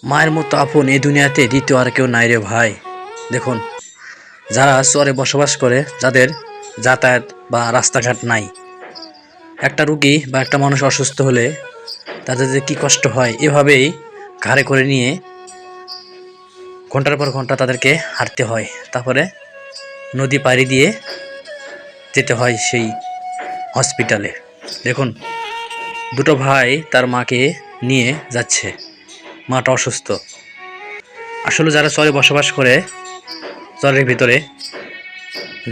মায়ের মতো আপন এই দুনিয়াতে দ্বিতীয় আর কেউ নাই রে ভাই। দেখুন, যারা শহরে বসবাস করে, যাদের যাতায়াত বা রাস্তাঘাট নাই, একটা রুগী বা একটা মানুষ অসুস্থ হলে তাদের যে কী কষ্ট হয়, এভাবেই ঘাড়ে করে নিয়ে ঘন্টার পর ঘন্টা তাদেরকে হাঁটতে হয়। তারপরে নদী পাড়ি দিয়ে যেতে হয় সেই হসপিটালে। দেখুন, দুটো ভাই তার মাকে নিয়ে যাচ্ছে, মাটা অসুস্থ। আসলে যারা চরে বসবাস করে, চরের ভিতরে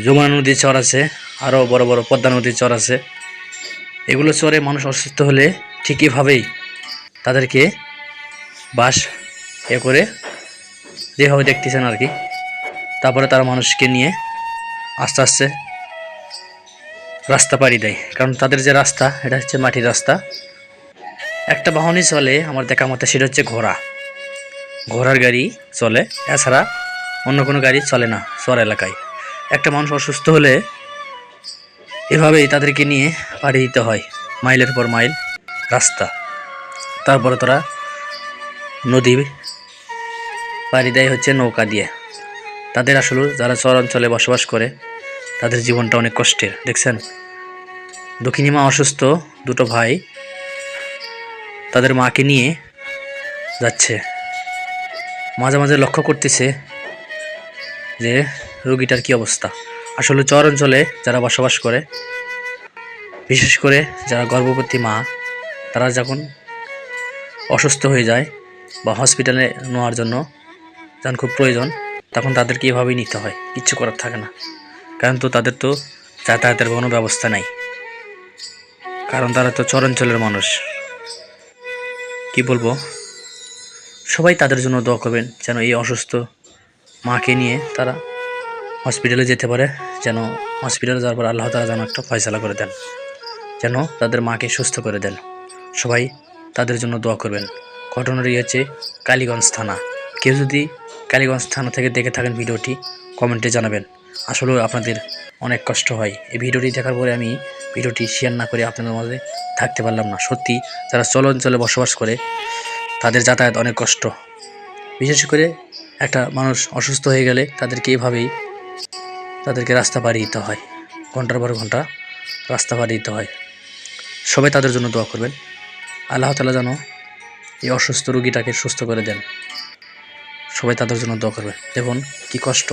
যমুনা নদীর চর আছে, আরও বড় বড় পদ্মা নদীর চর আছে। এগুলো চরে মানুষ অসুস্থ হলে ঠিক এভাবেই তাদেরকে বাস করে যেভাবে দেখতেছেন আর কি, তারপরে তারা মানুষকে নিয়ে আস্তে আস্তে রাস্তা পাড়ি দেয়। কারণ তাদের যে রাস্তা, এটা হচ্ছে মাটির রাস্তা। একটা বাহনই চলে আমার দেখা মতে, সেটা হচ্ছে ঘোড়ার গাড়ি চলে, এছাড়া অন্য কোনো গাড়ি চলে না চর এলাকায়। একটা মানুষ অসুস্থ হলে এভাবেই তাদেরকে নিয়ে পাড়ি দিতে হয় মাইলের পর মাইল রাস্তা। তারপরে তারা নদী পাড়ি দেয় হচ্ছে নৌকা দিয়ে। তাদের আসলে যারা চর অঞ্চলে বসবাস করে, তাদের জীবনটা অনেক কষ্টের। দেখছেন, দক্ষিণী মা অসুস্থ, দুটো ভাই তাদের মাকে নিয়ে যাচ্ছে। মাঝে মাঝে লক্ষ্য করতেছে যে রোগীটার কি অবস্থা। আসলে চর অঞ্চলে যারা বসবাস করে, বিশেষ করে যারা গর্ভবতী মা, তারা যখন অসুস্থ হয়ে যায় বা হসপিটালে নেওয়ার জন্য যখন খুব প্রয়োজন, তখন তাদেরকে এভাবেই নিতে হয়, কিচ্ছু করার থাকে না। কারণ তাদের তো যাতায়াতের কোনো ব্যবস্থা নাই, কারণ তারা তো চর অঞ্চলের মানুষ। কি বলবো, সবাই তাদের জন্য দোয়া করবেন যেন এই অসুস্থ মাকে নিয়ে তারা হসপিটালে যেতে পারে, যেন হসপিটালে যাওয়ার পর আল্লাহ তাআলা যেন একটা ফয়সালা করে দেন, যেন তাদের মাকে সুস্থ করে দেন। সবাই তাদের জন্য দোয়া করবেন। ঘটনাটি হচ্ছে কালীগঞ্জ থানা। কেউ যদি কালীগঞ্জ থানা থেকে দেখে থাকেন ভিডিওটি, কমেন্টে জানাবেন। আসলেও আপনাদের অনেক কষ্ট হয়। এই ভিডিওটি দেখার পরে আমি ভিডিওটি শেয়ার না করে আপনাদের মাঝে থাকতে পারলাম না। সত্যি যারা চর অঞ্চলে বসবাস করে, তাদের যাতায়াত অনেক কষ্ট। বিশেষ করে একটা মানুষ অসুস্থ হয়ে গেলে তাদেরকে এভাবেই তাদেরকে রাস্তা পাড়ি দিতে হয়, ঘন্টার পর ঘন্টা রাস্তা পাড়ি দিতে হয়। সবাই তাদের জন্য দোয়া করবেন, আল্লাহ তাআলা যেন এই অসুস্থ রোগীটাকে সুস্থ করে দেন। সবাই তাদের জন্য দোয়া করবেন। দেখুন কি কষ্ট।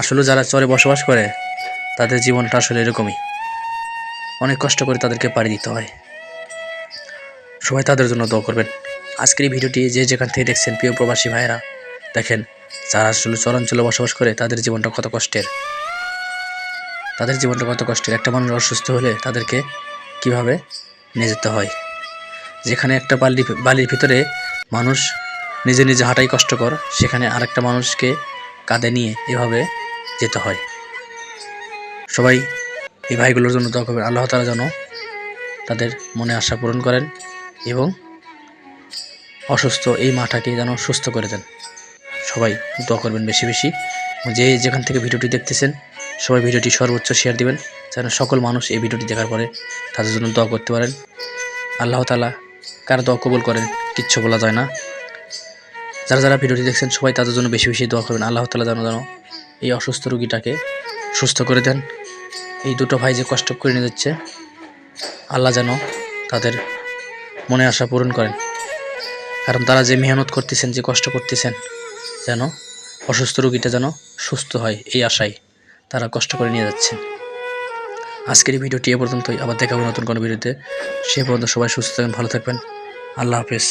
আসলে যারা চরে বসবাস করে, তাদের জীবনটা আসলে এরকমই, অনেক কষ্ট করে তাদেরকে পাড়ি দিতে হয়। সবাই তাদের জন্য দোয়া করবেন। আজকের এই ভিডিওটি যে যেখান থেকে দেখছেন, প্রিয় প্রবাসী ভাইয়েরা, দেখেন যারা আসলে চরাঞ্চলে বসবাস করে, তাদের জীবনটা কত কষ্টের। একটা মানুষ অসুস্থ হলে তাদেরকে কিভাবে নিয়ে যেতে হয়। যেখানে একটা বালির ভিতরে মানুষ নিজে নিজে হাঁটাই কষ্টকর, সেখানে আরেকটা মানুষকে কাঁধে নিয়ে এভাবে যেতে হয়। সবাই এই ভাইগুলোর জন্য দোয়া করবেন, আল্লাহ তাআলা যেন তাদের মনে আশা পূরণ করেন এবং অসুস্থ এই মাটাকে যেন সুস্থ করে দেন। সবাই দোয়া করবেন বেশি বেশি। যে যেখান থেকে ভিডিওটি দেখতেছেন, সবাই ভিডিওটি সর্বোচ্চ শেয়ার দিবেন, যেন সকল মানুষ এই ভিডিওটি দেখার পরে তাদের জন্য দোয়া করতে পারেন। আল্লাহ তাআলা কার দোয়া কবুল করেন কিচ্ছু বলা যায় না। যারা যারা ভিডিওটি দেখছেন, সবাই তাদের জন্য বেশি বেশি দোয়া করবেন। আল্লাহ তাআলা যেন এই অসুস্থ রোগীটাকে সুস্থ করে দেন। এই দুটো ভাই যে কষ্ট করে নিয়ে যাচ্ছে, আল্লাহ যেন তাদের মনে আশা পূরণ করেন। কারণ তারা যে মেহনত করতেছেন, যে কষ্ট করতেছেন, যেন অসুস্থ রোগীটা যেন সুস্থ হয়, এই আশায় তারা কষ্ট করে নিয়ে যাচ্ছেন। আজকের এই ভিডিওটি এ পর্যন্তই। আবার দেখা হবে নতুন কোনো ভিডিওতে। সে পর্যন্ত সবাই সুস্থ থাকবেন, ভালো থাকবেন। আল্লাহ হাফেজ।